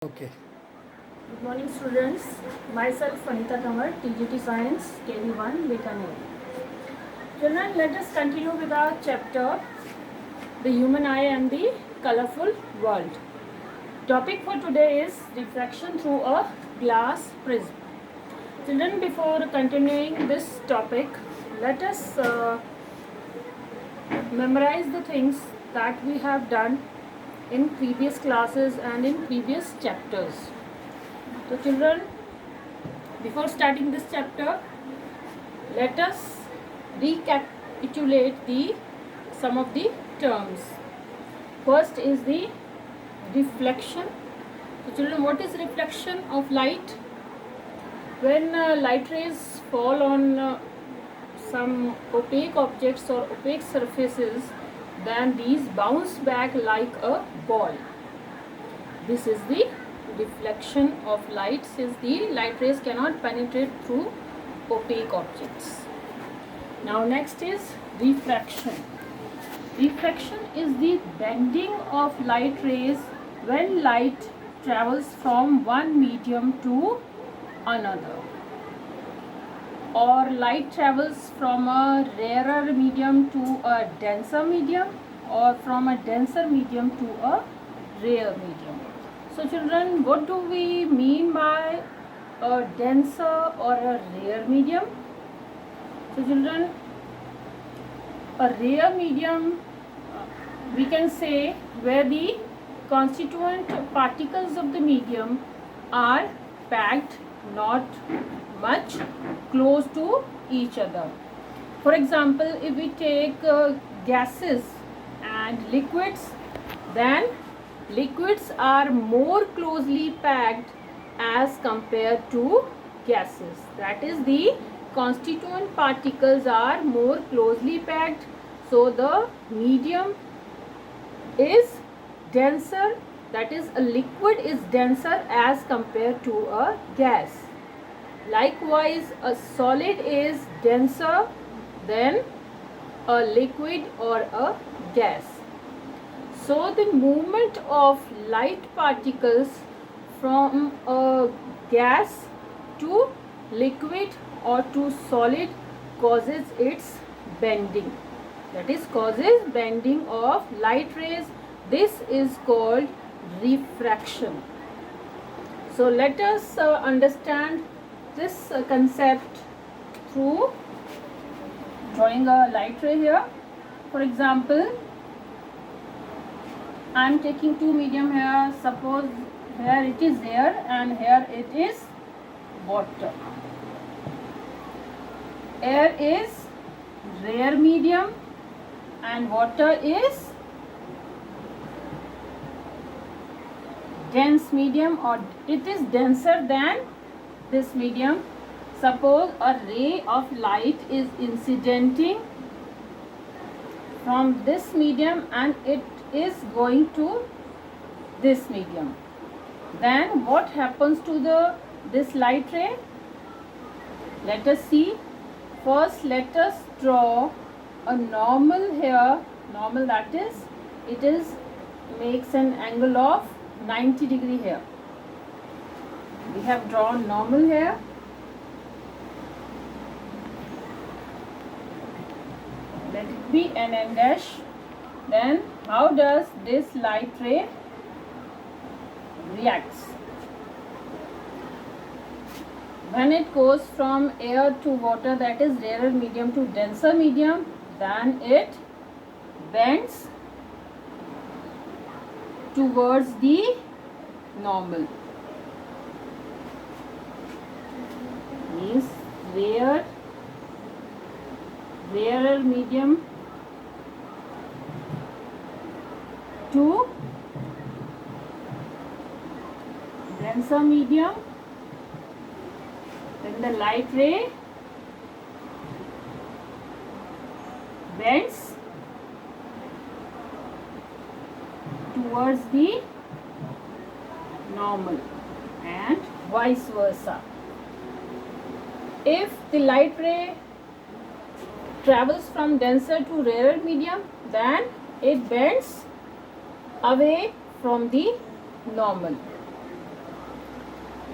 Okay. Good morning, students. Myself, Anita Tamar, TGT Science, KV1, Bikaner. Children, let us continue with our chapter, The Human Eye and the Colorful World. Topic for today is refraction through a glass prism. Children, before continuing this topic, let us memorize the things that we have done in previous classes and in previous chapters. So children, before starting this chapter, let us recapitulate some of the terms. First is the reflection. So children, what is reflection of light? When light rays fall on some opaque objects or opaque surfaces, then these bounce back like a ball. This is the reflection of light, since the light rays cannot penetrate through opaque objects. Now next is refraction. Refraction is the bending of light rays when light travels from one medium to another, or light travels from a rarer medium to a denser medium, or from a denser medium to a rare medium. So children, what do we mean by a denser or a rare medium? So children, a rare medium, we can say, where the constituent particles of the medium are packed not much close to each other. For example, if we take gases and liquids, then liquids are more closely packed as compared to gases. That is, the constituent particles are more closely packed, so the medium is denser, that is, a liquid is denser as compared to a gas. Likewise, a solid is denser than a liquid or a gas. So the movement of light particles from a gas to liquid or to solid causes its bending. That is, causes bending of light rays. This is called refraction. So let us understand this concept through drawing a light ray here. For example, I am taking two medium here. Suppose here it is air and here it is water. Air is rare medium and water is dense medium, or it is denser than this medium. Suppose a ray of light is incidenting from this medium and it is going to this medium. Then what happens to this light ray? Let us see. First, let us draw a normal here. Normal, that is, it is makes an angle of 90 degree here. We have drawn normal here. Let it be an n dash. Then how does this light ray reacts? When it goes from air to water, that is rarer medium, to denser medium, then it bends towards the normal. Means rarer medium to denser medium, then the light ray bends towards the normal and vice versa. If the light ray travels from denser to rarer medium, then it bends away from the normal.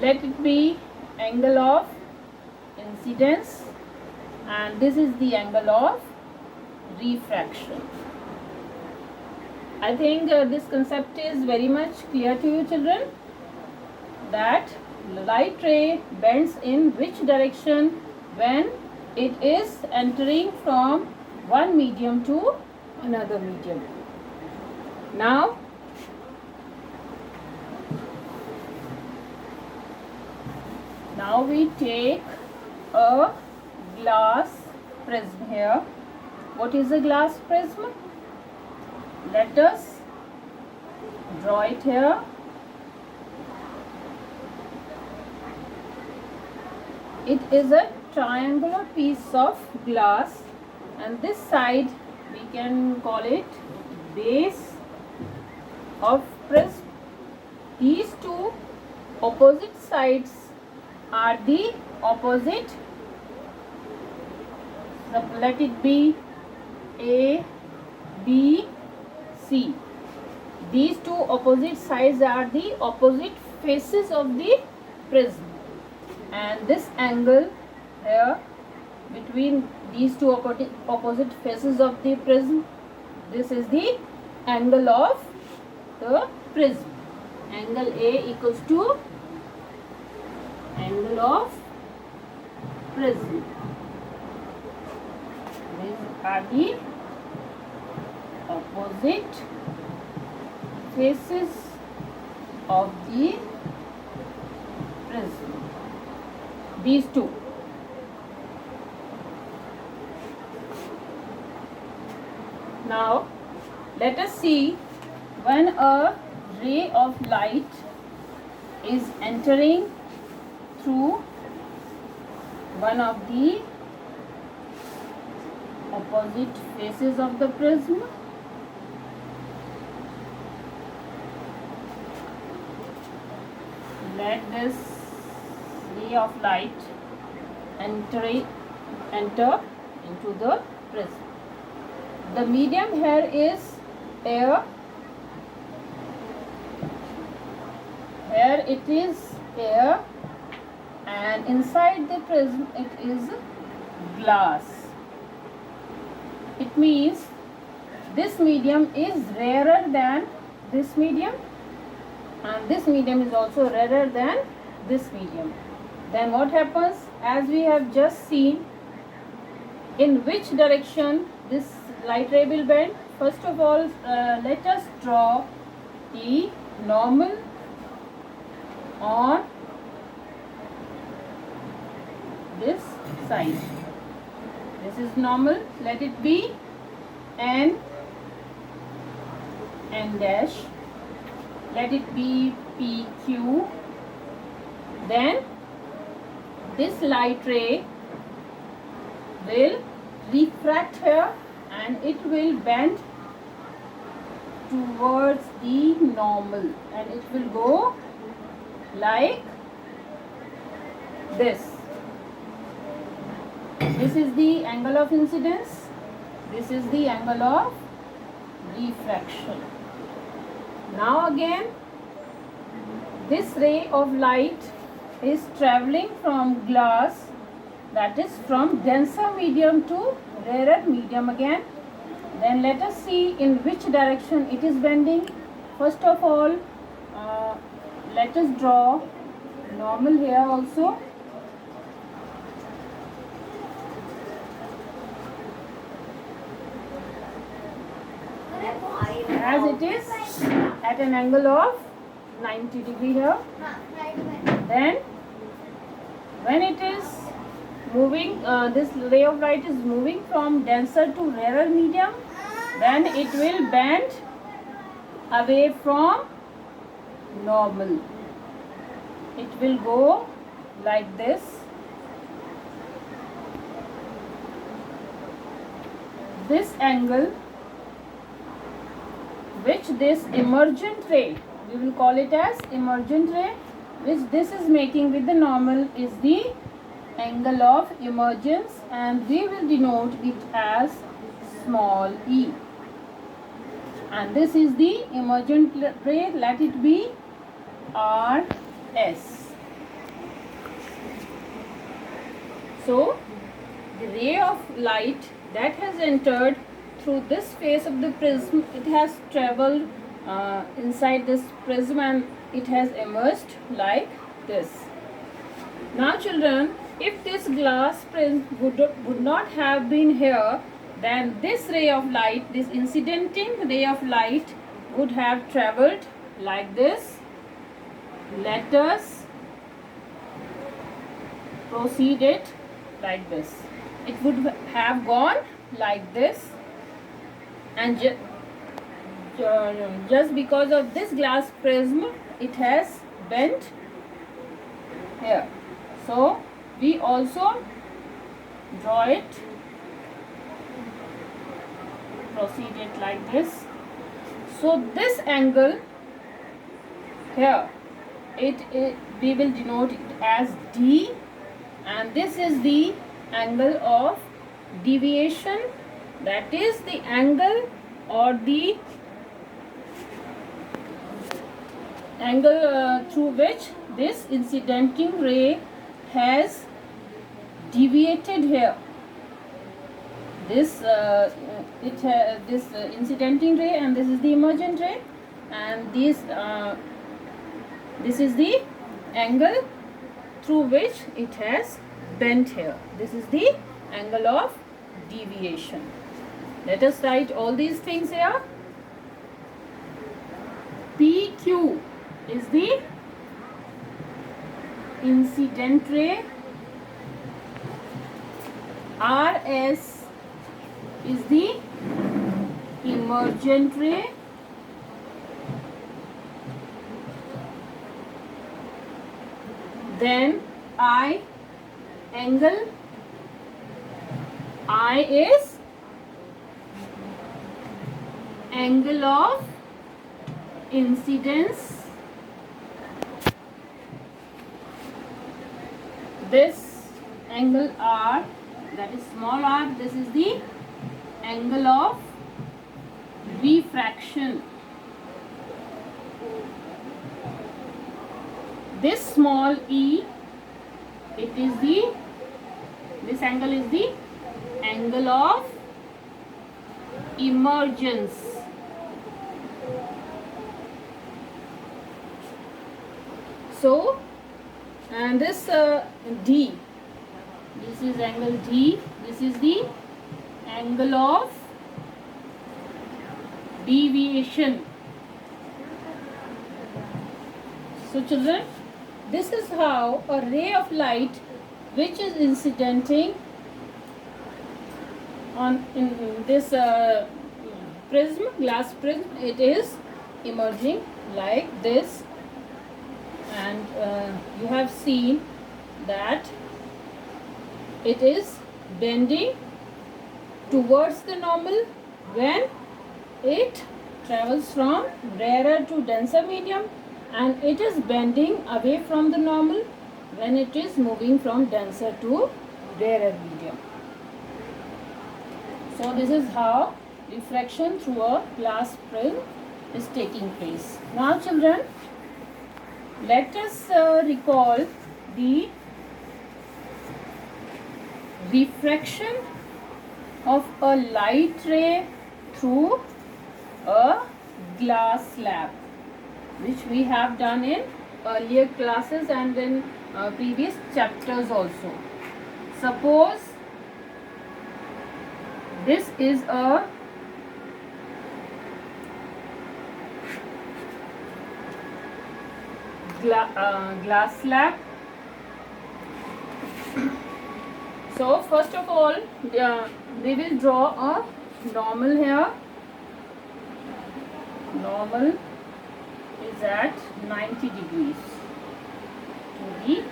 let it be angle of incidence, and this is the angle of refraction. I think this concept is very much clear to you, children, that light ray bends in which direction when it is entering from one medium to another medium. Now we take a glass prism here. What is a glass prism? Let us draw it here. It is a triangular piece of glass, and this side we can call it base of prism. These two opposite sides are the opposite. So let it be A, B, C. These two opposite sides are the opposite faces of the prism, and this angle here between these two opposite faces of the prism, this is the angle of the prism. Angle A equals to angle of prism. These are the opposite faces of the prism. These two. Now let us see when a ray of light is entering through one of the opposite faces of the prism. Let this ray of light enter into the prism. The medium here is air. Here it is air, and inside the prism it is glass. It means this medium is rarer than this medium, and this medium is also rarer than this medium. Then what happens, as we have just seen, in which direction this light ray will bend? First of all, let us draw the normal on this side. This is normal. Let it be N dash. Let it be PQ. Then this light ray will refract here, and it will bend towards the normal, and it will go like this. This is the angle of incidence. This is the angle of refraction. Now again, this ray of light is traveling from glass, that is from denser medium to rarer medium again. Then let us see in which direction it is bending. First of all, let us draw normal here also. As it is at an angle of 90 degree here. Then when it is moving, this ray of light is moving from denser to rarer medium, then it will bend away from normal. It will go like this. This angle which this emergent ray, we will call it as emergent ray, which this is making with the normal, is the angle of emergence, and we will denote it as small e. And this is the emergent ray, let it be RS. So the ray of light that has entered through this face of the prism, it has traveled inside this prism and it has emerged like this. Now children, if this glass prism would not have been here, then this ray of light, this incidenting ray of light would have traveled like this. Let us proceed it like this. It would have gone like this, and just because of this glass prism, it has bent here. So we also draw it, proceed it like this. So this angle here, we will denote it as D, and this is the angle of deviation, that is the angle or the angle through which this incidenting ray has deviated here. This incidenting ray, and this is the emergent ray, and this is the angle through which it has bent here. This is the angle of deviation. Let us write all these things here. PQ is the incident ray, RS is the emergent ray, then I, angle I is angle of incidence. This angle R, that is small r, this is the angle of refraction. This small e, this angle is the angle of emergence. So, and this D, this is angle D, this is the angle of deviation. So children, this is how a ray of light which is incidenting in this prism, glass prism, it is emerging like this, and you have seen that it is bending towards the normal when it travels from rarer to denser medium, and it is bending away from the normal when it is moving from denser to rarer medium. So this is how refraction through a glass prism is taking place. Now children, let us recall the refraction of a light ray through a glass slab, which we have done in earlier classes and in previous chapters also. Suppose this is a glass slab. So first of all, we will draw a normal here. Normal is at 90 degrees to the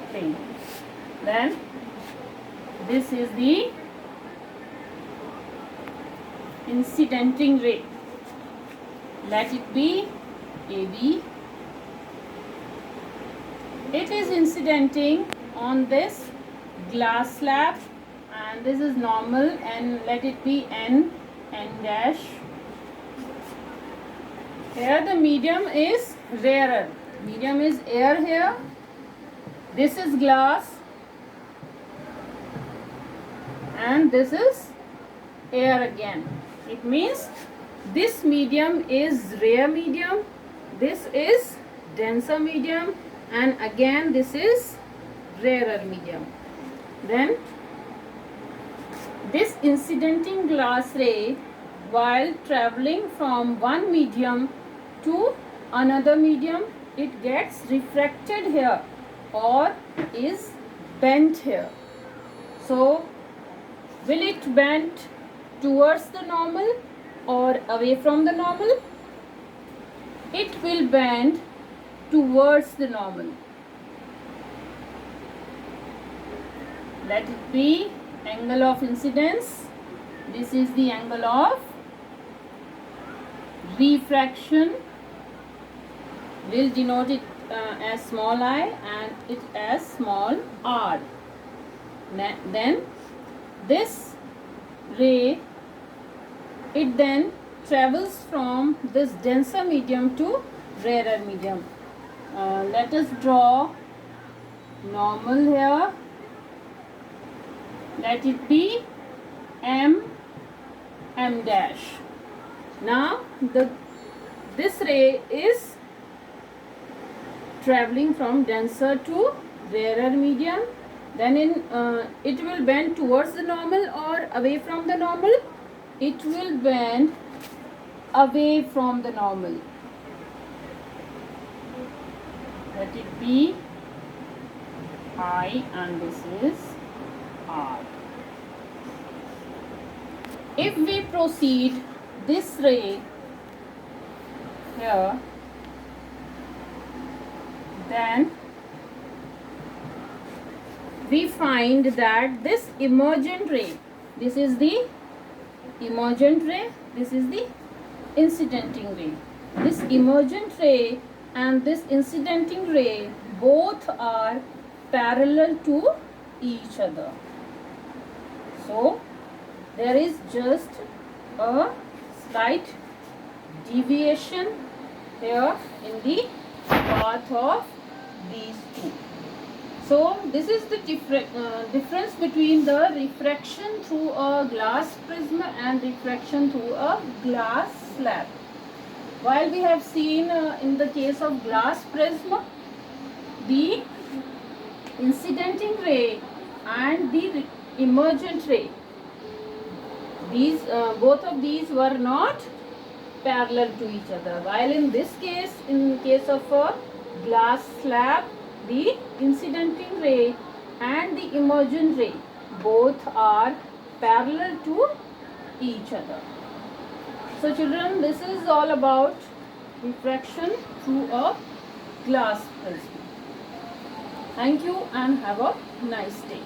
plane. Then this is the incidenting ray. Let it be AB. It is incidenting on this glass slab, and this is normal, and let it be N dash. Here the medium is rarer. Medium is air here. This is glass. and this is air again. It means this medium is rare medium, this is denser medium, and again this is rarer medium. Then this incidenting glass ray, while traveling from one medium to another medium, it gets refracted here or is bent here. So will it bend towards the normal or away from the normal? It will bend towards the normal. Let it be angle of incidence. This is the angle of refraction. We'll denote it as small I and it as small r. Then this ray, it then travels from this denser medium to rarer medium. Let us draw normal here. Let it be m dash. Now this ray is traveling from denser to rarer medium. Then it will bend towards the normal or away from the normal. It will bend away from the normal. Let it be I and this is R. If we proceed this ray here, then we find that this emergent ray, this is the emergent ray, this is the incidenting ray. This emergent ray and this incidenting ray both are parallel to each other. So there is just a slight deviation here in the path of these two. So this is the difference between the refraction through a glass prism and refraction through a glass slab. While we have seen in the case of glass prism, the incidenting ray and the emergent ray, these both of these were not parallel to each other, while in this case, in case of a glass slab, the incidenting ray and the emergent ray both are parallel to each other. So children, this is all about refraction through a glass prism. Thank you and have a nice day.